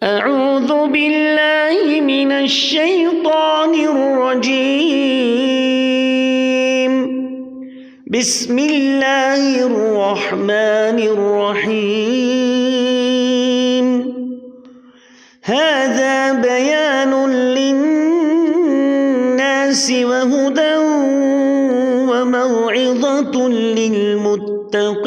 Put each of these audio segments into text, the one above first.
أعوذ بالله من الشيطان الرجيم بسم الله الرحمن الرحيم هذا بيان للناس وهدى وموعظة للمتقين.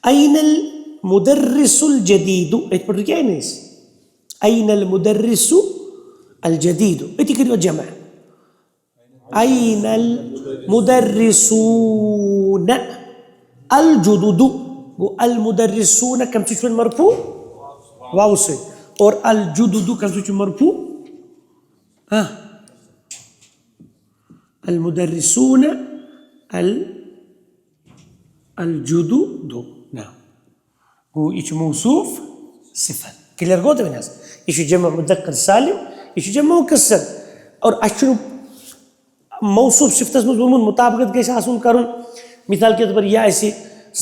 أين المدرس الجديد؟ أين المدرس الجديد؟ كده جمع. أين المدرسون الجدد؟ المدرسون كم تشوف مرفوع واو سے اور الجدد كم تشوف مرفوع المدرسون الجدد. نعم هو إيش موصوف صفة كلير قوة بالناس إيش جمع مذكر سالم إيش جمع مكسر اور أشنو موصوف صفة مضمون مطابقت كيس آسون كارون مثال کے طور پر یا ایسی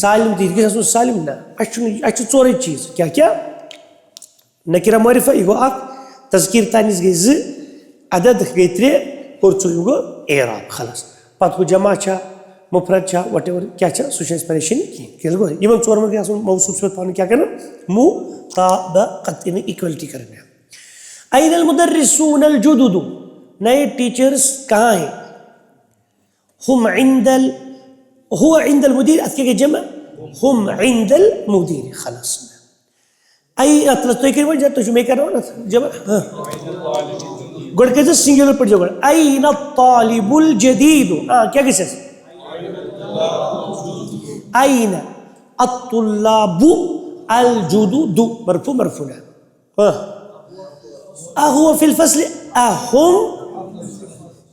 سالم تھی کیسے آسون سالم نا أشنو تصوري چیز کیا نکرہ معرفہ ایگو آق تذکیر تانیز گئی ز عدد گئی ترے اور چوئیگو اعراب خلاص پات کو جمع چھا مفرد چھا وٹ ایور کیا چھا سوچا اسپریشن کی کیل گو ایون چور مرگی آسون موصوف صفت پانے کیا کرنا مطابقت انہیں ایکوالٹی کرنا. این المدرسون الجدد نئے ٹیچرز کہاں ہیں؟ ہم عند هو عند المدیر اتکے کے جمع ہم عند المدیر خلاص. ای اطلس تو ایک بار جاتا تو میں کر رہا ہوں نا جمع گوڑ کہتے سنگولر پڑھ جاؤ گوڑ این الطالب الجدید کیا کہتے ہیں این الطلاب الجدد مرفوع مرفوع اهو في الفصل اهم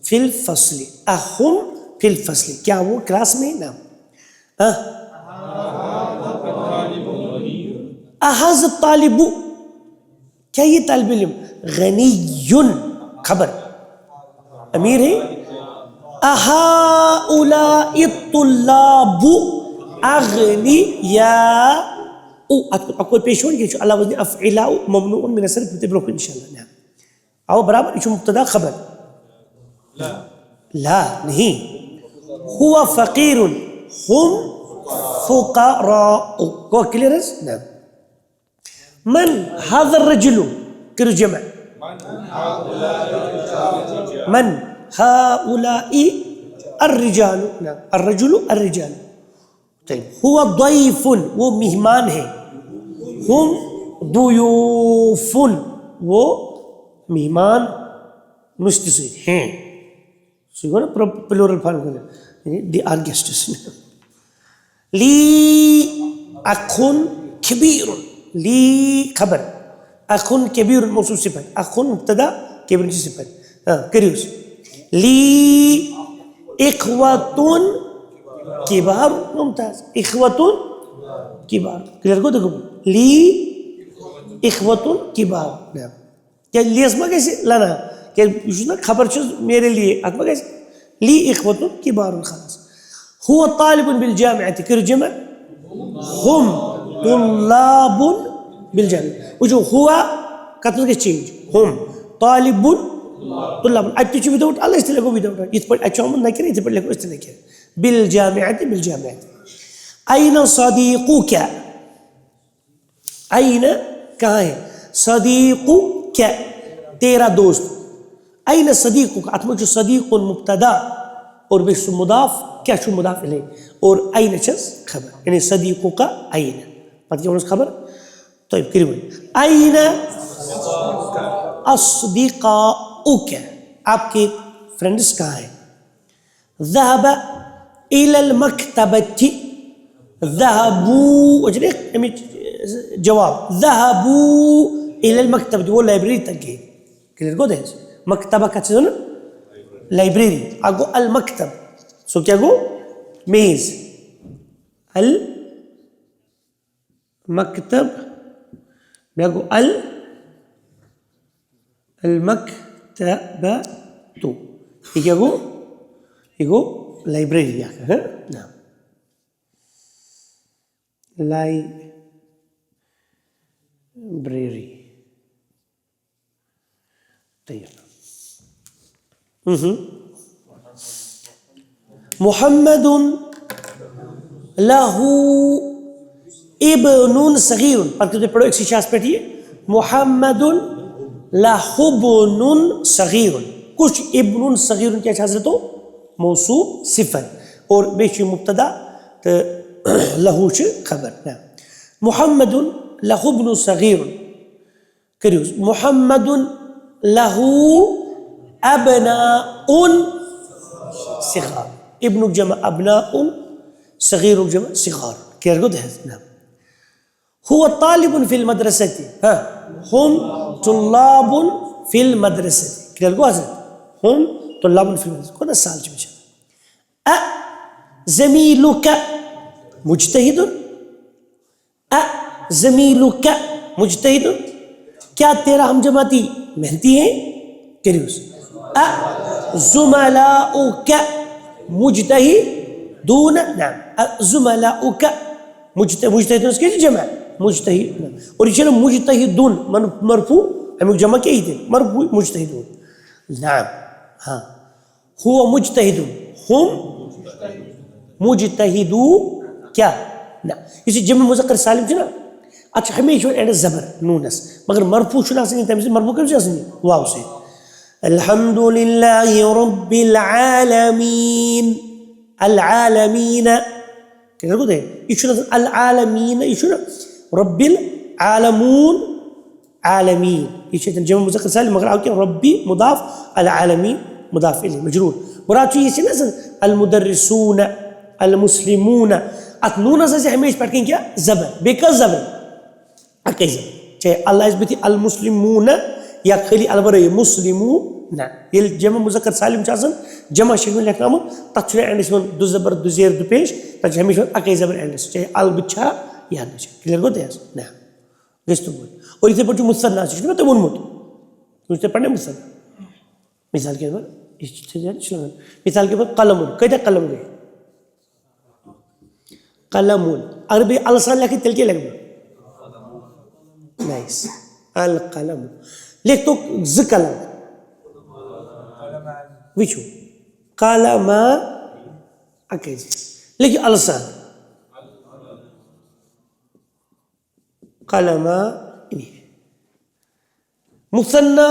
في الفصل اهم في الفصل کیا وہ کلاس میں نام احاز الطالب کیا یہ طالب علم غنی خبر امیر ہے اہؤلاء الطلاب اغنیاء آپ کو پیش ہونے کی اللہ وزن افعلاء ممنوع من الصرف بتبرک انشاءاللہ. نعم او برابر یہ مبتدا خبر لا نہیں هو فقیر هم فقراء کو کلیئر. نعم من هذا الرجل كرو جمع من هؤلاء الرجال. نعم الرجل الرجال. طيب هو ضيف وہ مہمان ہے هم ضيوف وہ مہمان مستثیر ہیں سیکھو نا پلورل فارم کرنا they are guests. لی اخن کبیر لی خبر اخن کبیر موصوف صفت اخن مبتدا کبیر صفت کریوس. لی اخواتون کبار ممتاز اخواتون کبار کلیئر کو دیکھو لی اخواتون کبار. کیا لی اسما کیسے لانا کہ خبر چیز میرے لیے اسما کیسے لی اخواتون کبار خلاص. هو طالب بالجامعة كرو جمع هم طلاب بالجامعة وجو هو قتل کے چینج هم طالب طلاب اچھو چو بداؤٹ اللہ اس طرح کو بداؤٹ اس پر اچھو ہم نہ کریں اس پر لکھو اس طرح کریں بالجامعة بالجامعة. أين صديقك أين کہاں ہے صديقك تیرا دوست. أين صديقك اتمو جو صديق مبتدا اور بش مضاف کیا شو مضاف الیہ اور أين چیز خبر یعنی صديقك أين پتہ کیا خبر. طيب کریم أين أصدقاؤك آپ کے فرینڈس کہاں ہیں. ذهب إلى المكتبة ذهبوا جواب ذهبوا إلى المكتبة وہ لائبریری تک گئے کلیئر کو دیں مکتبہ کا چیز نا لائبریری آگو المکتب سو کیا گو میز المکتب میں گو المکتبہ تو یہ کیا گو یہ گو لائبریری ہے نا لائبریری محمد لہو ابن صغیر پڑھو ایک شاس پیٹھیے محمد لہبن صغیر کچھ ابن صغیر کیا حضرت موصوف صفت اور بیچ مبتدا تو لہو خبر محمد لہبن صغیر کریو محمد لہو ابناء صغار ابن جمع ابناء صغیر جمع صغار کیا گو نعم هو طالب في المدرسة هم طلاب في المدرسة کیا گو حضرت هم طلاب في المدرسة کون سال چھ زميلك مجتهد زميلك مجتهد کیا تیرا ہم جماعتی محنتی ہیں کریوس زملاؤك مجتهدون نعم زملاؤك مجتهدون اس کے جمع مجتہد اور یہ چلو مجتہدون مرفوع ہم جمع کیا ہی تھے مرفوع مجتہدون نعم ہاں هو مجتہد ہم مجتہدو کیا نا اسی جمع مذکر سالم چھنا اچھا ہمیشہ اینڈ زبر نونس مگر مرفوع چھنا سنی تم سے مرفوع کیسے سنی واو سے الحمد للہ رب العالمین العالمین کیا کو دے یہ العالمین یہ رب العالمون عالمین یہ جمع مذکر سالم مگر آؤ کیا ربی مضاف العالمین مضاف الیہ مجرور مراد یہ نا المدرسون المسلمون ات نون سے ہمیشہ پڑھ کے کیا زبر بے کا زبر اکی زبر چاہے اللہ اس بیتی المسلمون یا خلی البرے مسلمون یہ جمع مذکر سالم چاہسن جمع شکل لکھنا ہم تچھنے اینڈس من دو زبر دو زیر دو پیش تچھ ہمیشہ اکی زبر اینڈس چاہے البچھا یا نچھا کلیر کو دیاز نا گستو بود اور اسے پڑھو مصنع سے چھنے تو منمت مجھتے پڑھنے مصنع مثال کے بعد مثال کے بعد قلم کہتے قلم گئے قلمون اگر بھی السان لکھی تل کے لگ گئے نائس القلم لکھ تو ز قلم وچو قلم اکی جی لکھ السان قلم مثنى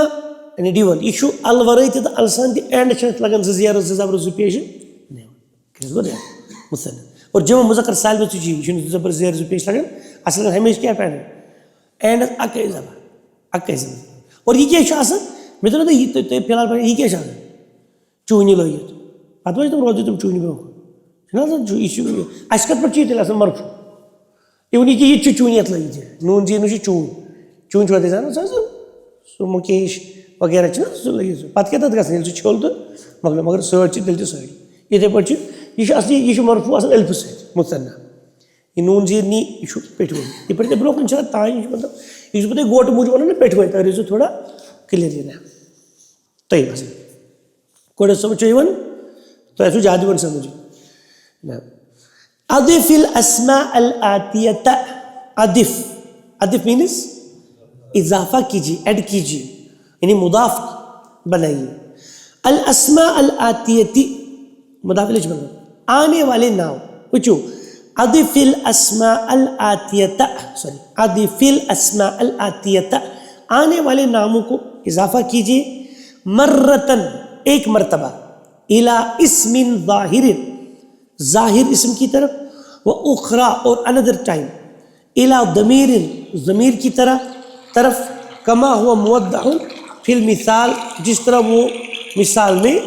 یعنی ڈیول یہ چھو الورائی تیتا السان دی اینڈ چھنت لگن زیارت زبر زو پیش کس گو دیا مثنى اور جمع مذکر سالم تو جی چھنت زبر زیر زو پیش لگن اصلا ہمیشہ کیا پہنے اینڈ اکی زبر اکی زبر اور یہ کیا چھو آسان میں تو نہ یہ فی الحال پہنے یہ کیا چھو آسان چونی لوئیت پتہ ہے تم روزی تم چونی برو چھنا آسان جو ایشو اشکت پر چیتے لاسان مرفو یہ انہی کی یہ چونیت لگی تھی نون زی نوشی چون چون چھو آتے سانا سو مکیش وغیرہ چھنا سو لگی سو پتہ کیا تھا گسن یہ چھول تو مگر سوچ دل تو سوڑی یہ تھے پڑھ یہ اصلی یہ مرفوع اصل الف سے مثنى یہ نون زیر نی یہ پیٹ ہوئی یہ پڑھتے بروکن چھنا تائیں مطلب یہ پتہ گوٹ موجود وانا نا پیٹ ہوئی تاکہ یہ تھوڑا کلیر دینا تو یہ بس کوڑے سمجھو یہ ون تو ایسو جادی ون سمجھو اضف الاسماء الاتیت اضف اضف مینس اضافہ کیجیے ایڈ کیجیے یعنی مضاف بنائیے الاسماء الاتیتی مضاف الیہ بنا آنے والے نام پوچھو اضف الاسماء الاتیت سوری اضف الاسماء الاتیت آنے والے ناموں کو اضافہ کیجیے مرتن ایک مرتبہ الی اسم ظاہر ظاہر اسم کی طرف و اخرى اور another time الی ضمیر ضمیر کی طرف کما ہوا موضح فی المثال جس طرح وہ مثال میں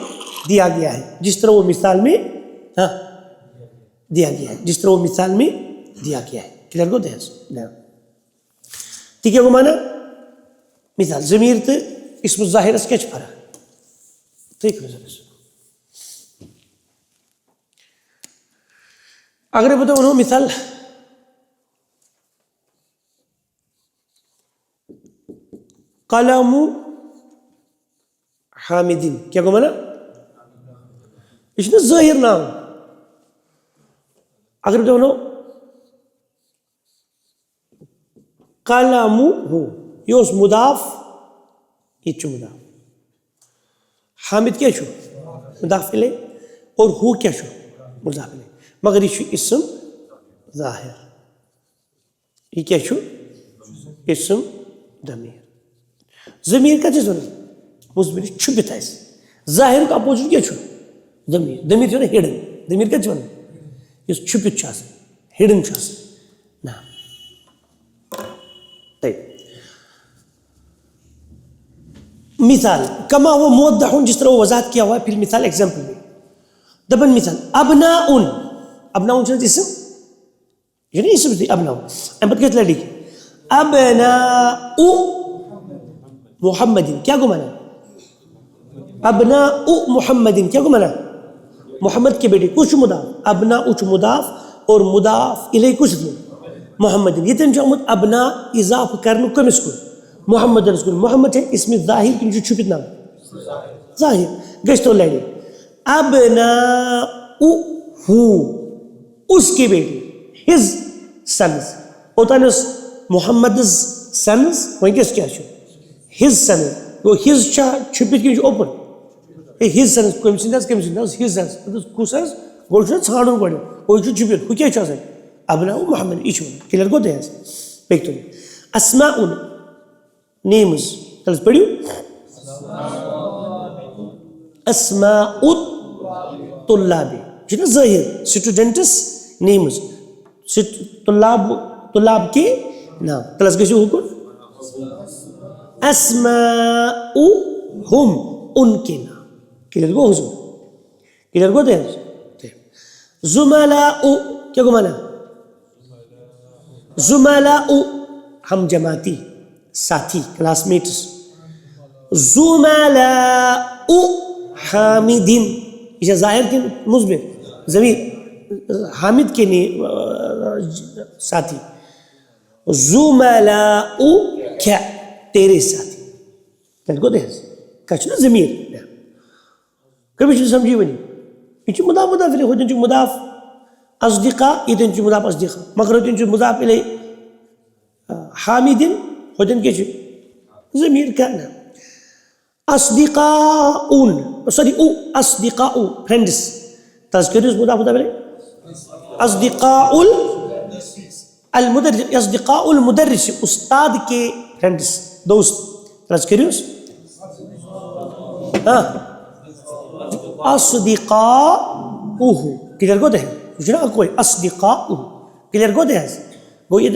دیا گیا ہے جس طرح وہ مثال میں دیا گیا ہے جس طرح وہ مثال میں دیا گیا ہے کلیئر کو دیس ٹھیک ہے وہ مانا مثال ضمیر تو اسم ظاہر اس کیچ پڑا ٹھیک ہے اگر بتاؤ انہوں مثال قلم حامدین کیا کو مانا یہ نا ظاہر نام. اگر بہٕ ونو قلمہ یہ اوس مضاف یہ چھُ مضاف. حامد کیا چھُ مضاف الیہ اور ہو کیا چھُ مضاف الیہ مگر یہ چھُ اسم ظاہر. یہ کیا چھُ اسم ضمیر. ضمیر کتھ چھِ ونان مثبت چھپتھ آسہِ. ظاہر کا اپوزٹ کیا چھُ ضمیر. ضمیر چھُ نا ہڈن. ضمیر کتھ چھِ ونان یُس چھپتھ چھُ آسان ہڈن چھُ آسان. نا مثال کما وہ موضح جس طرح وہ وضاحت کیا ہوا ہے پھر مثال ایگزامپل میں. دبن مثال ابناء. ابناء چھُ اسم یہ نہیں اسم تھی ابناء. احمد کس لڑی ابناء محمد کیا کو مانا ابناء محمد کیا کو مانا محمد کے بیٹے. کچھ مضاف ابناء چھ مضاف اور مضاف الیہ کچھ محمد. یہ تم آمت ابناء اضافہ کرنے کمس کن محمد کن. محمد ہے اسم ظاہر کن چھپت نام ظاہر گژھ تو لڑی ابناء اس کے بیٹے his sons. اوتان محمد sons ونکس کیا his sons گو his چھپت کن اوپن his sons کم سند his sons کس گو ژھانڈن گۄڈٕ وہ چھپت ہُہ کیٛاہ چھُ آسان ابناء محمد یہ کلیئر گو تۄہہِ حظ پٔکۍ تو اسماء names تل پڑھیو اسماء الطلاب یہ نا ظاہر اسٹوڈنٹس نیمز طلاب کے نام. تلس گژھِو حکم اسماءہم ان کے نام. کلیئر گو حضور کلیئر گو تھے. زملاء کیا کو مانا زملاء ہم جماعتی ساتھی کلاس میٹس. زملاء حامد یہ ظاہر کے مثبت ضمیر حامد کے ساتھی. زملاء کیا تیرے ساتھی تیل کو دے کچھ نا ضمیر کبھی چھُ سمجھی ونی یہ چھُ مضاف مضاف الیہ ہوتن چھُ مضاف اصدقاء یتن چھُ مضاف اصدقاء مگر ہوتن چھُ مضاف الیہ حامدن ہوتن کیا چھُ ضمیر کا نام. اصدقاء سوری اصدقاء فرینڈس تذکر مضاف مضاف الیہ اصدقاء المدرس اصدقاء المدرس استاد کے فرینڈس دوست تذکر اصدقاء کلیئر گو دے یہ کوئی اصدقاء کلیئر گو دے گو یہ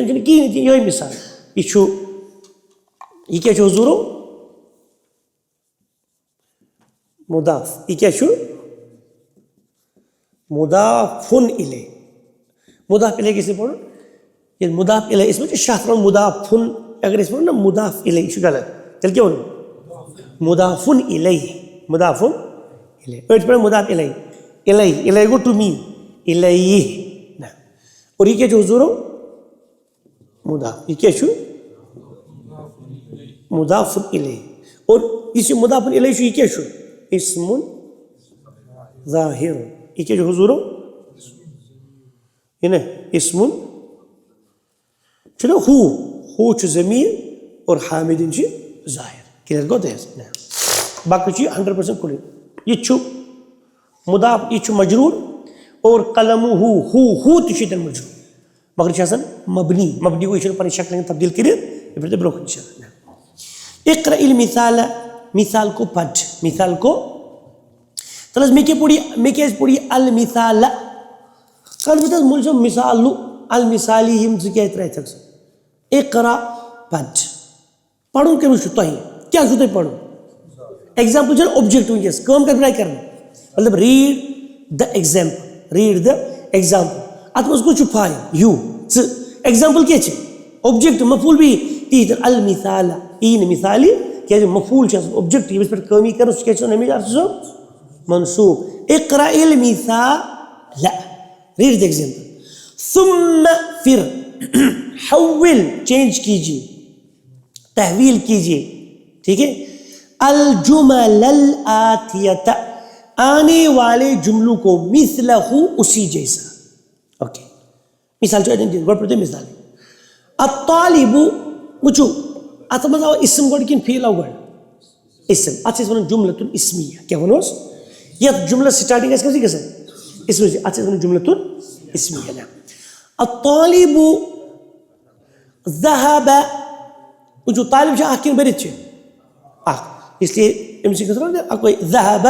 یہ مثال یہ کیا حضور مضاف یہ کیا مضاف الیہ. مضاف الیہ کس پڑھو یہ مضاف الیہ اس میں شاہ مضاف اگر اس پڑھو نا مضاف الیہ یہ غلط تیل کیا ونو مضاف الیہ مضاف الیہ ایٹ پڑھو مضاف الیہ الیہ الیہ گو ٹو می الیہ اور یہ کیا حضور مضاف یہ کیا مضاف الیہ اور اس مضاف الیہ یہ کیا اسم ظاہر یہ کیا حضور یہ نا اسم چھنا ہو ضمیر اور حامدن ظاہر کلیئر گو دے باقی 100% کلیئر. یہ مضاف یہ مجرور اور قلمہ ہو تن مجرور مگر یہ مبنی مبنی کو یہ پنی شکل تبدیل کرت یہ پھر برو اقرأ المثال مثال کو پڑھ مثال کو تلس میں کیا پڑھی المثال البتہ مجھے مثال المثالی ہم کیا ترائے تھا اقرأ پڑھ پڑھو کمی چھو تھی کیا چھو تھی پڑھو ایگزامپل جو اوبجیکٹ ہوئی ہے کام کر کرنا مطلب ریڈ دا ایگزامپل ات مز کچھ فائل یو ایگزامپل کیا چھے اوبجیکٹ مفعول بھی تیتر المثال این مثالی کیا جو مفعول چھے اوبجیکٹ یہ پر کمی کرنا اس کیا چھے ہمیں ارسو منصوب اقرأ المثال ریڈ دا ایگزامپل ثم پھر حول چینج کیجئے تحویل کیجئے ٹھیک ہے الجمل الآتیت آنے والے جملوں کو مثلہ اسی جیسا. اوکے مثال چھو گوڑ پڑھتے مثال الطالب وچو ات مز آو اسم گوڑ کن فیل آو گوڑ اسم ات سے ون جملۃ اسمیہ کیا ونوس یہ جملہ سٹارٹنگ اس کسی کسے اسم سے ات سے ون جملۃ اسمیہ نا الطالب ذهب وچو طالب چھ اکن برت چھ اس لیے ام سے کسر اکو ذهب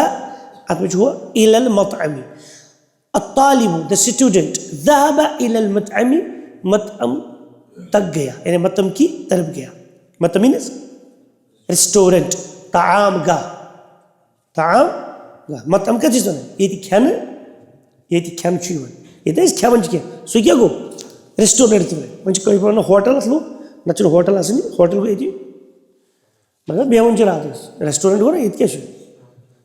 ات میں چھو الى المطعم الطالب the student ذهب الى المطعم مطعم تک گیا یعنی مطعم کی طرف گیا. مطعم مینس ریسٹورنٹ طعام گاہ مطعم کا چیز یہ کھین کھین یہ کھان سو کیا گو ریسٹورنٹ تھی ون ہوٹل لوگ نت ہوٹل آسان ہوٹل گو یہ مگر بیون رات ریسٹورنٹ گو نا یہ کیا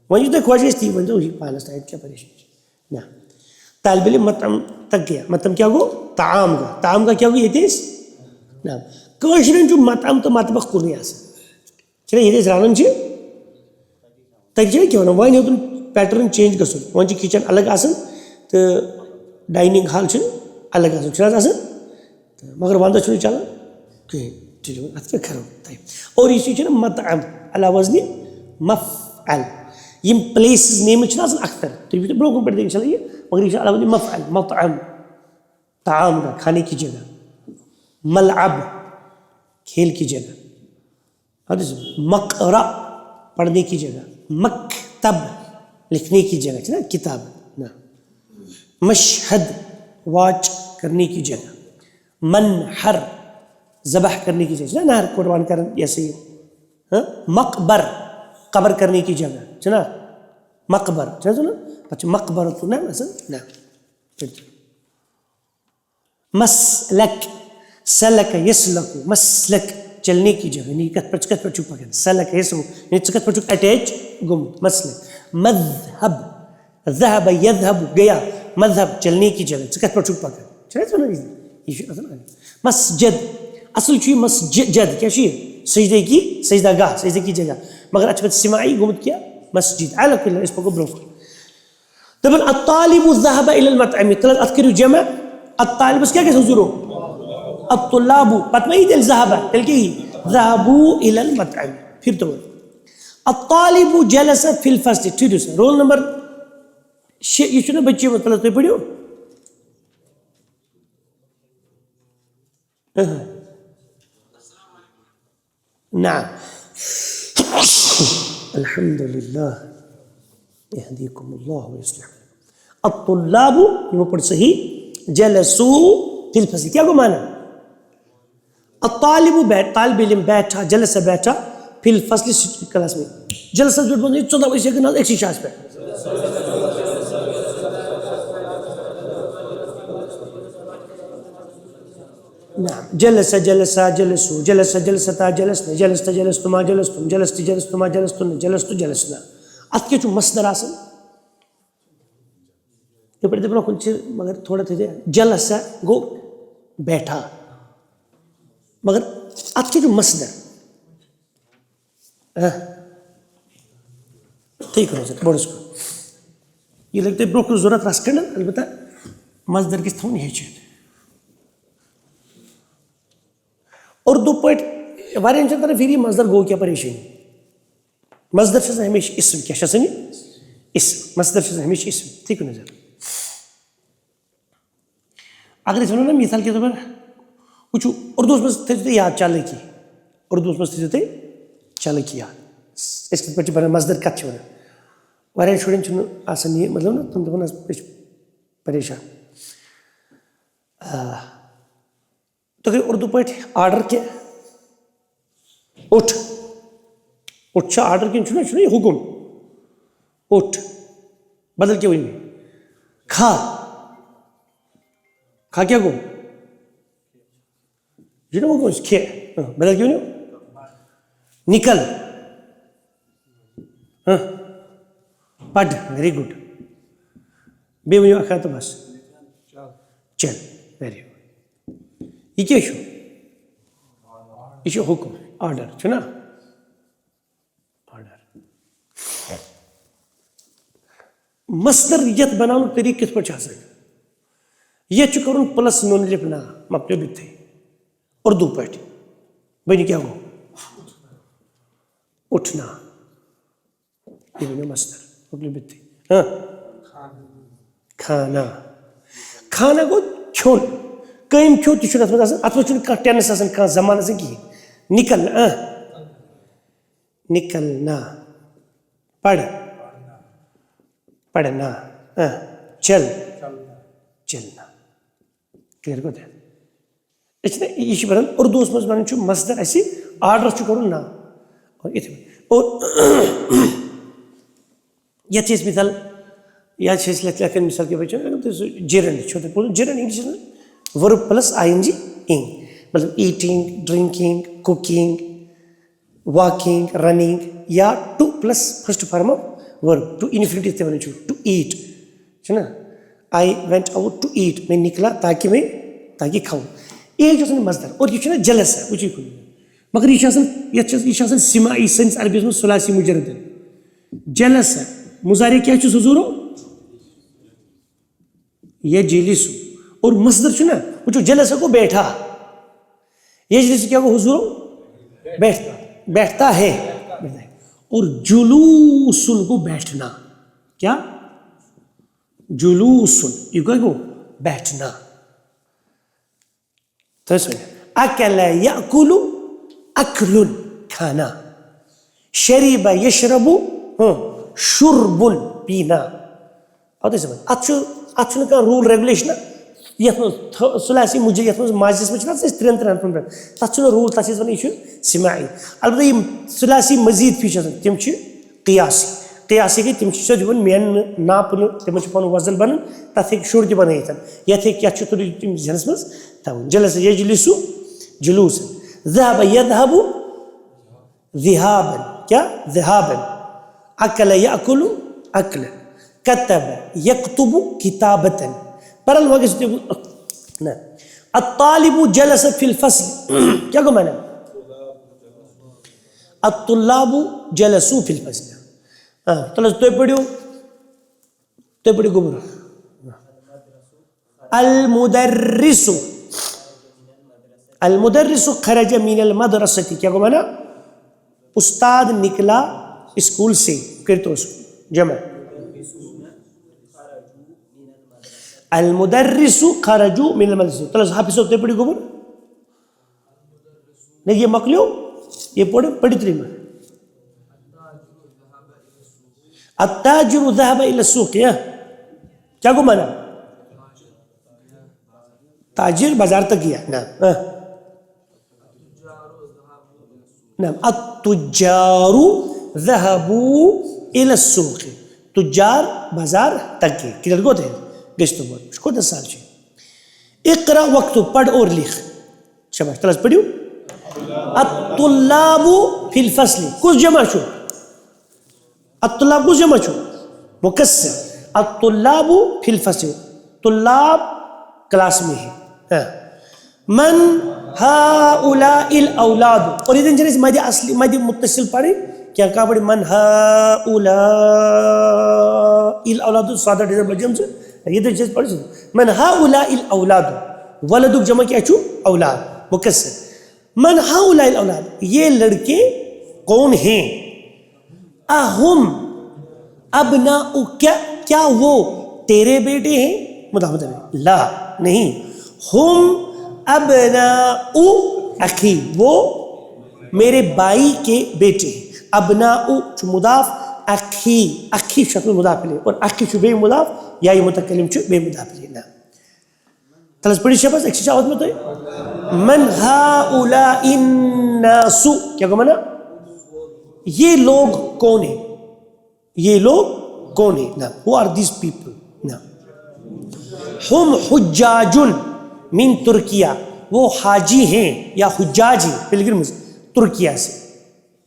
وی تھی خوش تی ون تو پانس تین کیا پریشان نا طالب علم مطعم تک گیا مطعم کیا گو طعام کا کیا گو یہ نا کشرین مطعم تو مطبخ کورنی آسان یہ رنان تک کیا ونان ون ہوں پیٹرن چینج گھن ون کچن الگ آسان تو ڈائننگ ہال الگ آسان مگر وندہ چلان کہیں ات کیا کرو اور یہ مطعم علی وزن Mufal M places names Akhtar تھی برو کن پہ انشاء اللہ یہ مگر یہ علی وزن مفعل مطعم طعام کا کھانے کی جگہ ملعب کھیل کی جگہ مقرأ پڑھنے کی جگہ مکتب لکھنے کی جگہ نا کتاب نا مشہد واچ کرنے کی جگہ منحر ذبح کرنے کی جگہ نہر قربان کرنے جیسے ہاں مقبر قبر کرنے کی جگہ چنا مقبر اچھا مقبر تو نا مسلک سلک یسلک مسلک چلنے کی جگہ نہیں کت پر چھپا گیا سلک یسلک نہیں کت پر چھپ اٹیچ گم مسلک مذہب ذهب يذهب گیا مذہب چلنے کی جگہ کت پر چھپا گیا چلے مسجد اصل چھ مسجد کیا چھ سجدے کی سجدہ گاہ سجدے کی جگہ مگر اچھا سماعی گمت کیا مسجد على كل اس پکو برو دبن الطالب ذهب الى المطعم تلت اذكر جمع الطالب اس کیا کہ حضور الطلاب پتمئی دل ذهب دل کی ذهبوا الى المطعم پھر تو الطالب جلس في الفصل ٹھیک ہے رول نمبر یہ چھنا بچے مطلب تو پڑھو نعم الحمد لله يهديكم الله ويصلح الطلاب یہ پڑھ صحیح جلسوا في الفصل کیا کو معنی الطالب بیٹھ طالب علم بیٹھا جلسہ بیٹھا فی الفصل کلاس میں جلسہ جو بندے 14 بجے کے ناز 150 پہ نعم جلس جلسا جلسوا جلس جلستا جلسنا جلست جلستما جلستم جلست جلستما جلستن جلست جلسنا ات کے مصدر آسن یہ پڑھتے بنا کچھ مگر تھوڑا تھے جلسا گو بیٹھا مگر ات کے مصدر ٹھیک ہے سر بڑھ اس کو یہ لگتے برو کو ضرورت رس کرنا البتہ مصدر کس تھون یہ چیز اردو پٹ وارین چند طرف پھر مصدر گو کیا پریشانی مصدر سے ہمیشہ اسم کیا شسنی اسم مصدر سے ہمیشہ اسم ٹھیک ہے نظر اگر اس نا مثال کے طور پر کچھ اردو میں تھے یاد چالے کی اردو میں تھے چالے کی یاد اس کے پہ مصدر کت چھ وارین شرین چھن آسان یہ مطلب نا تم دپان پریشان تو اردو پہ آرڈر کیا اٹھ اٹھ آرڈر کن چھنا یہ حکم اٹھ بدل کیا ہوئی کھا کھا کیا گو جی نا وہ کھے بدل کیوں نہیں نکل ہاں پڑھ ویری گڈ بے ونیو اکھا تو بس چل ویری گڈ یہ کیا یہ حکم آرڈر چھنا آرڈر مصدر یت بناؤ طریقہ کت پہ یہ کرن پلس نون لپ نا مکلو بت اردو پہ بنی کیا گو اٹھنا یہ بنو مصدر مکلو بت ہاں کھانا کھانا گو کھون کم کھو تہ ات مجھ ٹینس آن زمان آن کہین نکلنا نکلنا پڑھنا چل چلنا کلیئر گو یہ بنان اردو مز بنان مصدر اس آرڈر کرن نا اور یت مثال یا لکھن مثال کے بچے gerund gerund English verb plus I N G ing مطلب eating drinking cooking walking running یا to plus first form of verb to infinitive تھی ون ٹو ایٹ نا I went out to eat میں نکلا تاکہ کھاؤں یہ مصدر اور یہ جلس ہے وچی کن مگر یہ سماعی سنس عربی من ثلاثی مجرد جلس ہے مضارع کیا حضور یجلس اور مصدر نا وہ جلس کو بیٹھا یجلس کیا وہ حضور بیٹھتا ہے اور جلوس کو بیٹھنا کیا جلوس یہ کو بیٹھنا تو اکل یاکل اکل کھانا شرب یشرب شرب پینا ات رول ریگولیشن یت ثلاثی مجھے یت ماجس میں ترین حرفن پہ تک رول تک ون یہ سماعی البتہ یہ ثلاثی مزید فیچر تم قیاسی قیاسی گئی تم سیود مین ناپن تم پن وزن بنان تک شر تہ بنت یت تم ذہنس مز تھون جلس یجلس جلوس ذهب يذهب ذهابا کیا ذهابا اکل یاکل اکلا کتب یکتب کتابتا پر الطالب جلس فی الفصل کیا کو معنی الطلاب جلسوا فی الفصل تو پڑھو گبر المدرس المدرس خرج من المدرسة کیا کو معنی استاد نکلا اسکول سے کرتو جمع المدرس خرجوا من المدرسة تو حافظ ہوتے پڑھی گبر نہیں یہ مکلیو یہ پڑھی تری میں التاجر ذهب الى السوق کیا کو معنی تاجر بازار تک گیا نعم التجار ذهبوا الى السوق تجار بازار تک گئے کلیئر گوتے ہیں گشتو بول اس کو 10 سال چاہیے اقرا وقتب پڑھ اور لکھ شباش تلاش پڑھیو الطلاب فی الفصل کس جمع شو الطلاب کس جمع شو مکسر الطلاب فی الفصل طلاب کلاس میں ہے من هؤلاء الاولاد اور یہ جنس مادی اصلی مادی متصل پڑھی کیا کہا پڑھی من هؤلاء الاولاد سادہ ڈیزر بلجم سے یہ تو چیز پڑھی من هؤلاء الاولاد ولد جمع کیا چھو اولاد مکسر من هؤلاء الاولاد یہ لڑکے کون ہیں اہم ابناؤک کیا وہ تیرے بیٹے ہیں مطابق لا نہیں ہم ابناء اخی وہ میرے بھائی کے بیٹے ہیں ابناء مضاف اخی اخی شکل مضاف لے اور اخی شو بے مضاف یا یہ متکلم شو بے مضاف لے نا تلس پڑھی شباز ایک شاہد میں تو ہے من هؤلاء الناس کیا کو منا یہ لوگ کون ہیں یہ لوگ کون ہیں نا who are these people نا ہم حجاج من ترکیہ وہ حاجی ہیں یا حجاج ہیں پلگرمز ترکیہ سے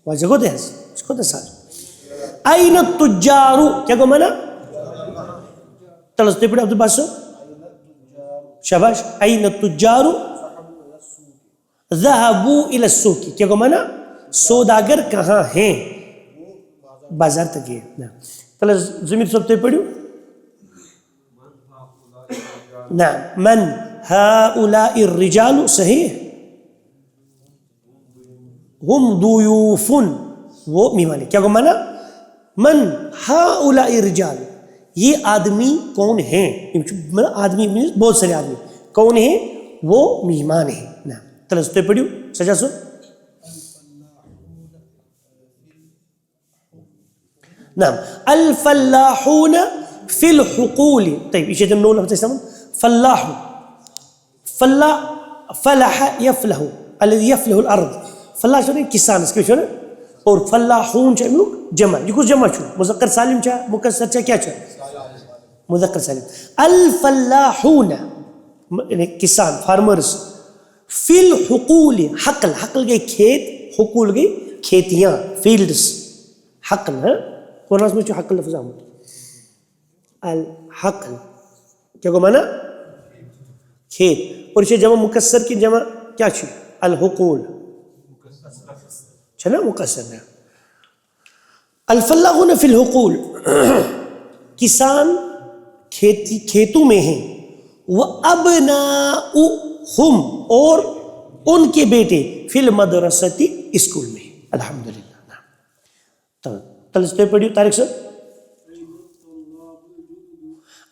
واضح کو دے اس کو دے ساتھ این التجار کیا کو منا تلستے پڑھے عبد الباسو شاباش این التجار ذهبوا الى السوق کیا کو منا سوداگر کہاں ہیں بازار تک گئے تلس ضمیر سب تے پڑھو نعم من هؤلاء الرجال صحیح ہم ضیوف وہ میمانے کیا کو مانا من هؤلاء الرجال یہ آدمی کون ہیں آدمی بہت سارے آدمی کون ہیں وہ مہمان ہیں نعم تلستے پڑھیو سجا سو نعم الفلاحون في الحقول طيب ايش هذا النون اللي فلاح فلاح يفلح الذي يفلح الارض فلاح شنو کسان اس کے شنو اور فلاحون چلو جمع یہ کچھ جمع چھو مذکر سالم چا مکسر چا کیا چا مذکر سالم الفلاحون یعنی کسان فارمرز فی الحقول حقل حقل گئے کھیت حقول گئے کھیتیاں فیلڈز حقل ہے قرآن میں جو حقل لفظ آمد الحقل کیا کو مانا کھیت اور اسے جمع مکسر کی جمع کیا چھو الحقول چلا مکسر ہے الفلاحون فی الحقول کسان کھیتوں میں ہیں وَأَبْنَاؤُهُمْ اور ان کے بیٹے فی المدرستی اسکول میں الحمدللہ تلستے پڑھیو تاریخ سے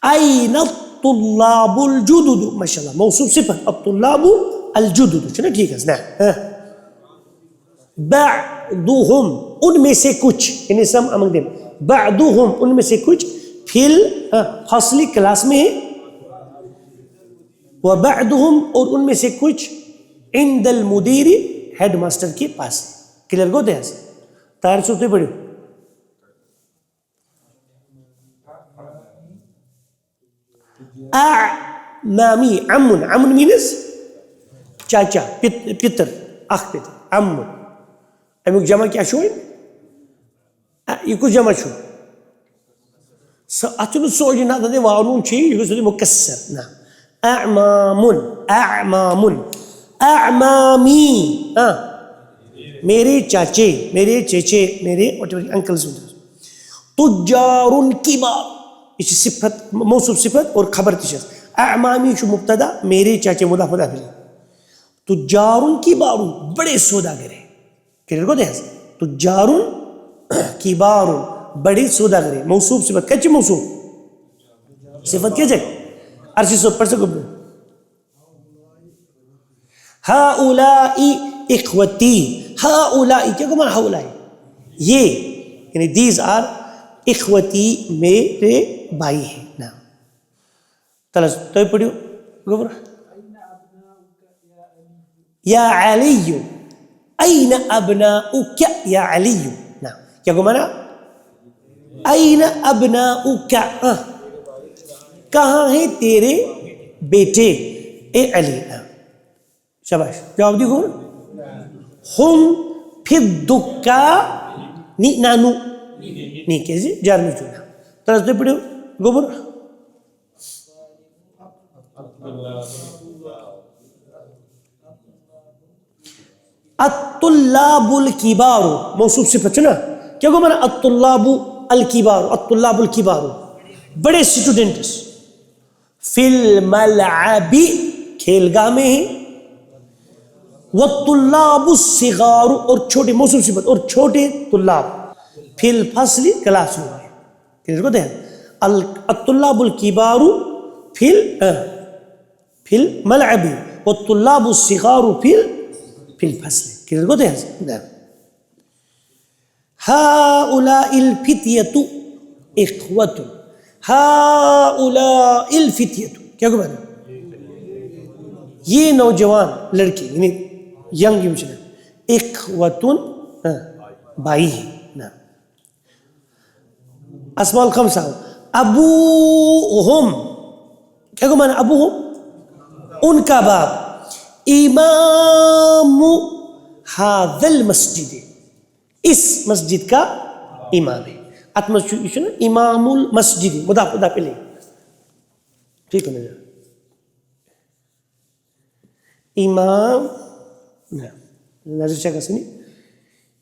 این الطلاب الجدد ماشاءاللہ موصوف صفت الطلاب الجدد چلے ٹھیک ہے بعضهم ان میں سے کچھ یعنی سم امنگ دیم بعضهم ان میں سے کچھ فی الفصل کلاس میں ہیں وبعضهم اور ان میں سے کچھ عند المدیر ہیڈ ماسٹر کے پاس کلیئر کو دے ایسے تاریخ سوتے پڑھو اعمامی عمن عمن مینس چاچا پتر اخ پتر عمن امیک جمع کیا شوئے یہ کچھ جمع شو اتنو سوچی نا دے وانون چی یہ کچھ مکسر نا اعمامن اعمامن اعمامی میرے چاچے میرے چیچے میرے انکلز تجارن کبار یہ صفت موصوف صفت اور خبر تشخص اعمامی شو مبتدا میرے چاچے مضاف مضاف الیہ تجارن کبار بڑے سوداگر ہیں کلیئر کو دے تجارن کبار بڑے سوداگر ہیں موصوف صفت کچھ موصوف صفت کیا جائے عرشی سو پڑھ سکو ہاؤلائی اخوتی ہاؤلائی کیا کو مانا ہاؤلائی یہ یعنی دیز آر اخوتی میرے بھائی ہیں نام تلس تو پڑھو گوبر یا علی این ابناؤک یا علی نام کیا کو مانا این ابناؤک کہاں ہیں تیرے بیٹے اے علی شاباش جواب دی گو ہم فی الدکا نی نانو نی کیسے جار میں چونا ترس دے پڑھو گوبر الطلاب الکبار موصوف سے پچھنا کیا گو مانا الطلاب الکبار الطلاب الکبار بڑے اسٹوڈنٹس فی الملعب کھیلگاہ میں ہیں والطلاب الصغار اور چھوٹے موصوف صفت اور چھوٹے طلاب فی الفصل کلاس روم میں کس کو دیں الطلاب الکبار فی الملعب والطلاب الصغار فی الفصل کس کو دیں هؤلاء الفتية اخوة هؤلاء الفتية کیا کو بات یہ نوجوان لڑکی یعنی ینگ یمشن اخوتن بھائی ہیں اسماء الخمسہ ابوہم کیا کو مانا ابوہم ان کا باپ امام هذا المسجد اس مسجد کا امام ہے امام المسجد مضاف مضاف الیہ ٹھیک ہے نا امام نظر شاہ کا سنی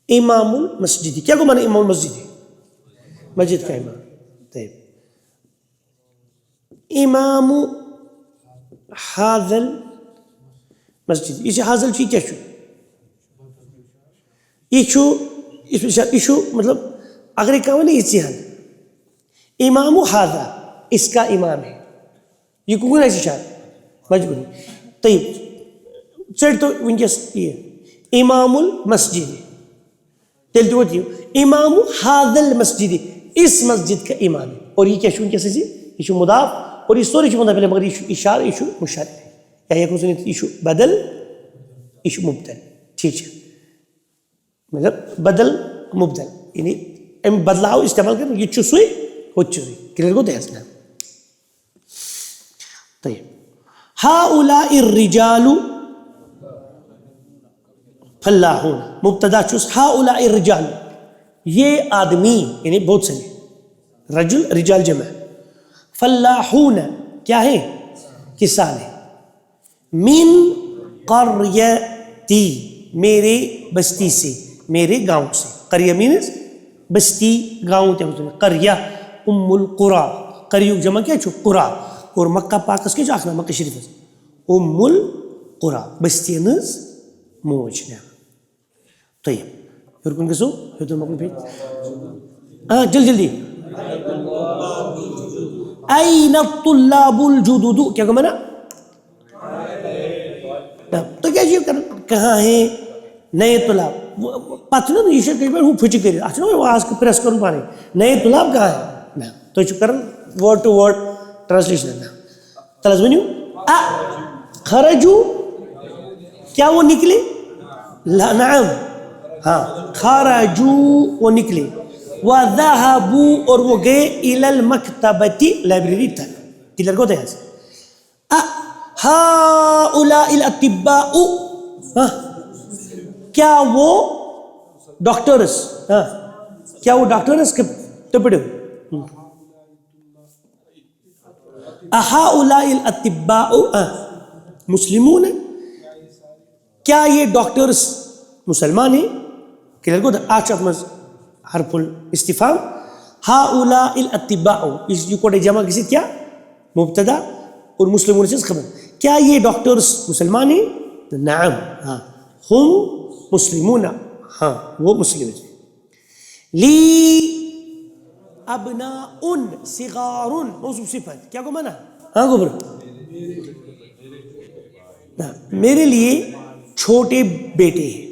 امام المسجد کیا کو مانا امام المسجد مسجد کا امام طيب امام حاضل مسجد یہ حاضل کیا یہ مطلب اگر یہ کہ ژیہن امام حاضہ اس کا امام ہے یہ کون ہے مجبوری طيب ٹھیک تو ونکس یہ امام المسجد تیل تو امام حاضل المسجد اس مسجد کا امام ہے اور یہ کیا ونکس یہ مضاف اور یہ سوري مضاف الیہ مگر یہ اشارہ یہ مشار یا یہ بدل یہ مبدل ٹھیک ہے مطلب بدل مبدل یعنی ام بدلاؤ استعمال کرنا یہ سوئی ہو چوئی کلیئر کو دیکھنا طيب هؤلاء الرجال فلاحون مبتدا چوس هؤلاء الرجال یہ آدمی یعنی بہت سے رجل رجال جمع فلاحون کیا ہے کسان ہے من قریتی میرے بستی سے میرے گاؤں سے قریہ مینز بستی گاؤں قریہ ام القرى قریہ جمع کیا چھو قرى اور مکہ پاکس کے آخنا مکہ شریف ام القرى بستی نز موج طيب يركن قصو يدون مقلوب بيت جلدي أين الطلاب الجدد کیا کہ منا تو کیا چیز کہاں ہیں نئے طلاب پتہ نا یہ کئی بار پھچ کر اچھا نا آواز کو پریس کروں پانے نئے طلاب کہاں ہیں تو چھ کرن ورڈ ٹو ورڈ ٹرانسلیشن تلز ونیو خرجو کیا وہ نکلے لا نعم ہاں خرجو وہ نکلے وذهبوا اور وہ گئے الى المکتبۃ لائبریری تک کلیئر کو دے هؤلاء الاطباء کیا وہ ڈاکٹرز کیا وہ ڈاکٹرز کے تپڑے هؤلاء الاطباء مسلمون کیا یہ ڈاکٹرز مسلمان ہیں کلیئر کو آچ مز حرف الاستفهام هؤلاء الاطباء اس کو جمع کسی کیا مبتدا اور مسلمون سے خبر کیا یہ ڈاکٹرز مسلمان ہیں نعم ہاں ہم مسلمون ہاں وہ مسلم ہیں لی ابناء صغار موصوف صفت کیا کو مانا ہاں گبر میرے لیے چھوٹے بیٹے ہیں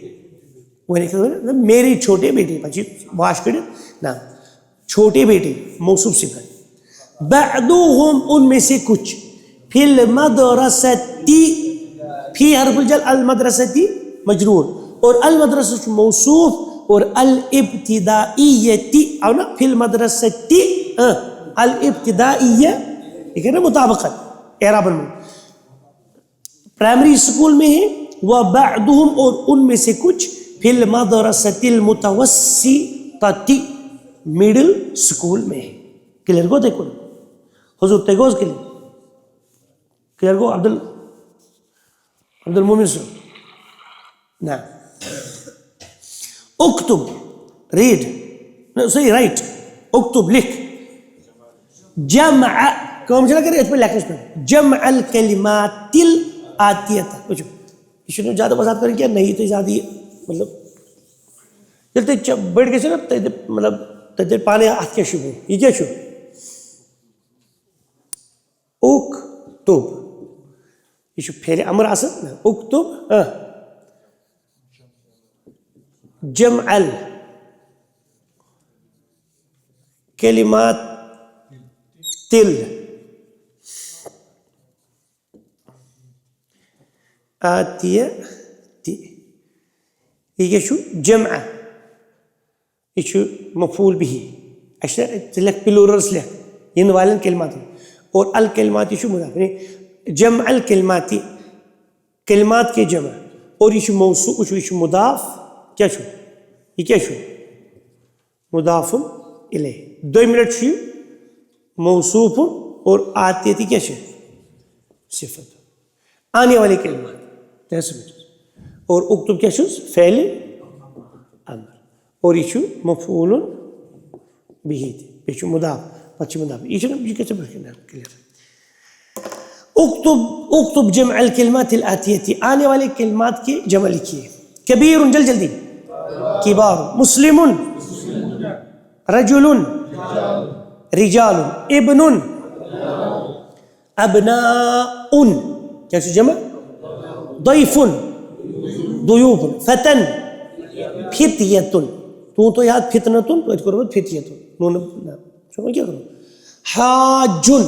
میرے چھوٹے بیٹے پچی واش کرے نا چھوٹے بیٹے موصوف صفت بعضهم ان میں سے کچھ فی المدرستی فی حرف الجر المدرستی مجرور اور المدرسہ موصوف اور الابتدائیتی او نا فی المدرستی الابتدائیہ یہ کہنا مطابقت اعراب پرائمری اسکول میں ہے وبعضهم اور ان میں سے کچھ فی المدرسۃ المتوسطۃ مڈل اسکول میں ہے کلیئر کو دیکھو حضور تیگوز کے لیے کلیئر کو عبد المومن صاحب نا اکتب ریڈ صحیح رائٹ اکتب لکھ جمع کام چلا کرے اس پہ لکھنے پر جمع الکلمات الآتیہ کچھ اس نے زیادہ وضاحت کریں کیا نہیں تو زیادہ مطلب چلتے بیٹھ گئے نا مطلب تجھے پانے ہاتھ کیا شروع یہ کیا شروع اکتب یہ شو پھیلے امر آسد اکتب جمع کلمات تل آتیہ یہ شو جمع یہ شو مفعول به اشار تلک پلورلس لک ین والن کلمات اور الکلمات شو مضاف جمع الکلمات کلمات کے جمع اور یہ شو موصوف یہ شو مضاف کیا شو یہ کیا شو مضاف الیہ دو منٹ شو موصوف اور آتیتی کیا شو صفت آنے والی کلمات اور اکتب کیا شوز فعل امر اور یہ شو مفعول به یہ شو مضاف پچھے مضاف یہ شو یہ کیسے بکھنا کلیئر اکتب اکتب جمع الکلمات الآتیتی، آنے والے کلمات کی جمع لکھیے. کبیر، جلدی. کبار. مسلم، رجل، رجال. ابن، ابناء، کیا جمع؟ ضیف، ضیوف. فتن، فتیتن. تو یاد فتنتن، تو کرو فتیتن. کیا کرو؟ حاجن.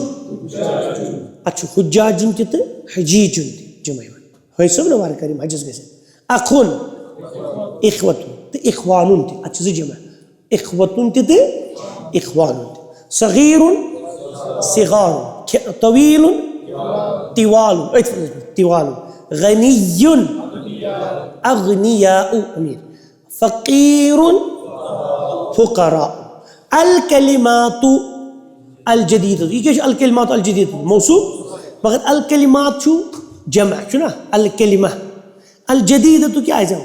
اچھا حجاجن تہ حجیجن جمع ہے صاحب نوار کریم حجس گژھِ. اخن، اخوتن تہ اخوانن تہ اچھا زٕ جمع. اخوتن تہ اخوانن تہ. صغیر، صغار. طویل، طوال. طوال. غنی، اغنیاء امیر. فقیر، فقراء. الکلمات الجدید. یہ کیا الکلمات الجدید موصوف، مگر الکلمات چھو جمع چھو نا. الکلمہ الجدید تو کیا آئے جاؤ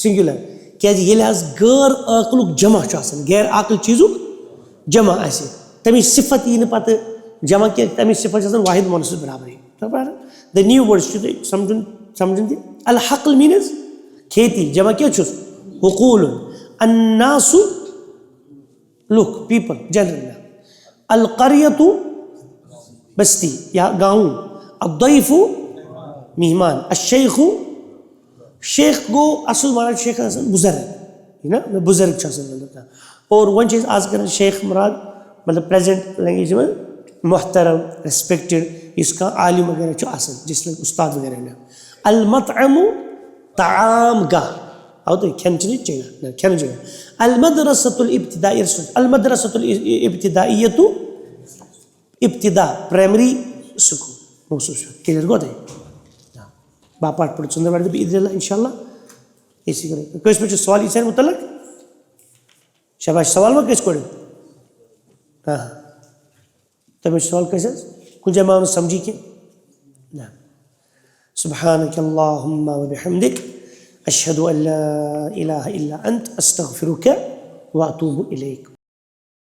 سنگولر. کیا جی یہ لحاظ غیر عاقلک جمع چھو آسان، غیر عاقل چیزک جمع آسے. تمی صفت یہ پتہ جمع کیا، تمی صفت آسان واحد مونس برابر. دا نیو ورڈ سمجھن دی. الحقل مینز کھیتی، جمع کیا چھو؟ حقول. الناس لوک، پیپل، جنرل. القریۃ بستی یا گاؤں. الضیف مہمان. الشیخ، شیخ گو اصل مانا شیخ بزرگ نا، بزرگ مطلب. اور ون چیز آج کر شیخ مراد مطلب پریزنٹ لینگویج میں محترم، ریسپیکٹڈ، اس کا عالم وغیرہ آسن جس میں استاد وغیرہ نے. المطعم طعام گاہ، او تو کھین چیز جگہ، کھین جگہ. المدرسۃ الابتدائیہ، المدرسۃ الابتدائیۃ ابتدا پرائمری سکول موصوف. کلیئر گو تھے باپاٹ پڑھ سندر بڑھ باذن اللہ انشاءاللہ. اسی کرے کس پہ سوال اس متعلق شاباش سوال میں کس کو ہاں تم سوال کیسے کچھ جمع سمجھی کہ سبحانك اللهم وبحمدك أشهد أن لا إله إلا أنت أستغفرك وأتوب إليك.